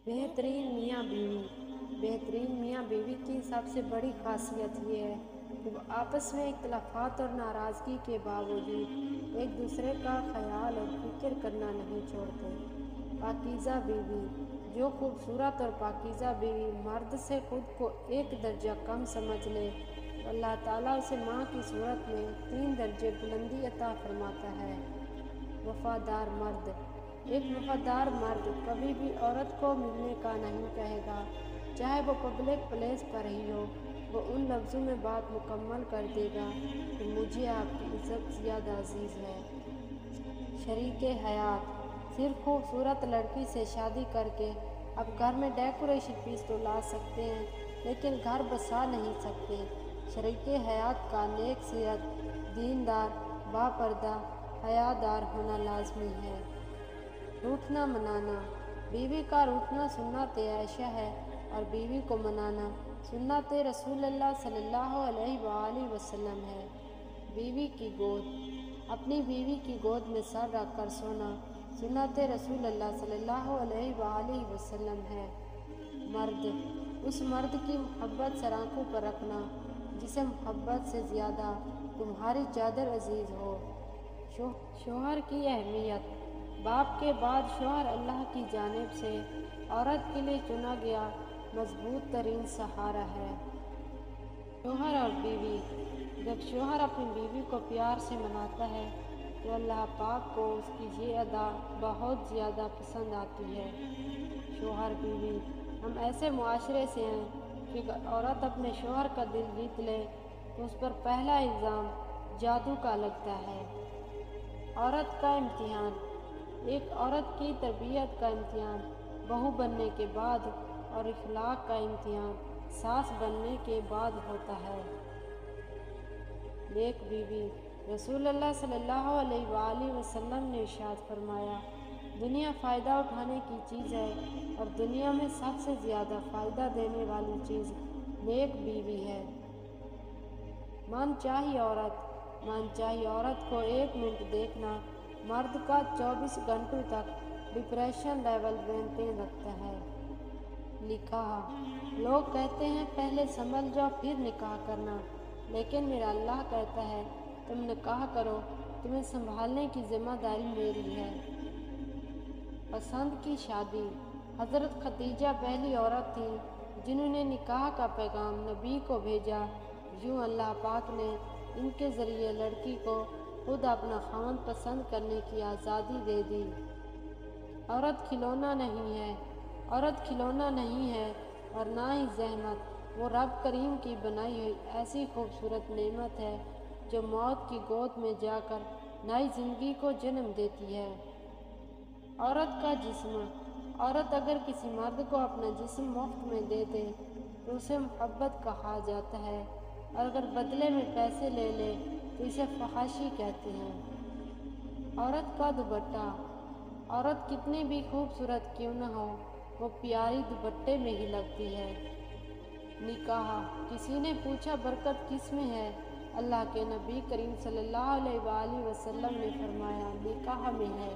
बेहतरीन मियाँ बीवी। बेहतरीन मियाँ बीवी की सबसे बड़ी खासियत ये है कि वो आपस में इख्तलाफात और नाराज़गी के बावजूद एक दूसरे का ख्याल और फिक्र करना नहीं छोड़ते। पाकीज़ा बीवी। जो खूबसूरत और पाकीज़ा बीवी मर्द से खुद को एक दर्जा कम समझ ले तो अल्लाह ताला उसे माँ की सूरत में 3 दर्जे बुलंदी अता फरमाता है। वफादार मर्द। एक वफादार मर्द कभी भी औरत को मिलने का नहीं कहेगा, चाहे वो पब्लिक प्लेस पर ही हो। वो उन लफ्ज़ों में बात मुकम्मल कर देगा कि मुझे आपकी इज़्ज़त ज़्यादा अजीज़ है। शरीके हयात। सिर्फ खूबसूरत लड़की से शादी करके अब घर में डेकोरेशन पीस तो ला सकते हैं, लेकिन घर बसा नहीं सकते। शरीके हयात का नेक सीरत, दीनदार, बापर्दा, हयादार होना लाजमी है। रूठना मनाना। बीवी का रूठना सुन्नत आयशा है और बीवी को मनाना सुन्नत रसूलुल्लाह सल्लल्लाहु अलैहि वसल्लम है। बीवी की गोद। अपनी बीवी की गोद में सर रख कर सोना सुन्नत रसूलुल्लाह सल्लल्लाहु अलैहि वसल्लम है। मर्द। उस मर्द की मोहब्बत सर आंखों पर रखना जिसे मोहब्बत से ज़्यादा तुम्हारी चादर अजीज़ हो। शोहर की अहमियत। बाप के बाद शोहर अल्लाह की जानिब से औरत के लिए चुना गया मजबूत तरीन सहारा है। शोहर और बीवी। जब शोहर अपनी बीवी को प्यार से मनाता है तो अल्लाह पाक को उसकी ये अदा बहुत ज़्यादा पसंद आती है। शोहर बीवी। हम ऐसे मुआशरे से हैं कि अगर औरत अपने शोहर का दिल जीत ले तो उस पर पहला इल्ज़ाम जादू का लगता है। औरत का इम्तिहान। एक औरत की तरबियत का इम्तिहान बहू बनने के बाद और इखलाक का इम्तिहान सास बनने के बाद होता है। नेक बीवी। रसूलुल्लाह सल्लल्लाहु अलैहि वसल्लम ने इरशाद फरमाया, दुनिया फ़ायदा उठाने की चीज़ है और दुनिया में सबसे ज़्यादा फ़ायदा देने वाली चीज़ नेक बीवी है। मनचाही औरत को 1 मिनट देखना मर्द का 24 घंटों तक डिप्रेशन लेवल मेंटेन रखता है। निकाह। लोग कहते हैं पहले संभल जाओ फिर निकाह करना, लेकिन मेरा अल्लाह कहता है तुम निकाह करो, तुम्हें संभालने की जिम्मेदारी मेरी है। पसंद की शादी। हज़रत खदीजा पहली औरत थी जिन्होंने निकाह का पैगाम नबी को भेजा। यूँ अल्लाह पाक ने इनके ज़रिए लड़की को खुद अपना ख़ावंद पसंद करने की आज़ादी दे दी। औरत खिलौना नहीं है और ना ही ज़हमत। वो रब करीम की बनाई हुई ऐसी खूबसूरत नेमत है जो मौत की गोद में जाकर नई ज़िंदगी को जन्म देती है। औरत का जिस्म। औरत अगर किसी मर्द को अपना जिस्म मुफ्त में दे दे तो उसे मोहब्बत कहा जाता है, और अगर बदले में पैसे ले ले तो इसे फहाशी कहते हैं। औरत का दुपट्टा। औरत कितनी भी खूबसूरत क्यों न हो, वो प्यारी दुपट्टे में ही लगती है। निकाह। किसी ने पूछा बरकत किस में है? अल्लाह के नबी करीम सल्लल्लाहु अलैहि वसल्लम ने फरमाया निकाह में है।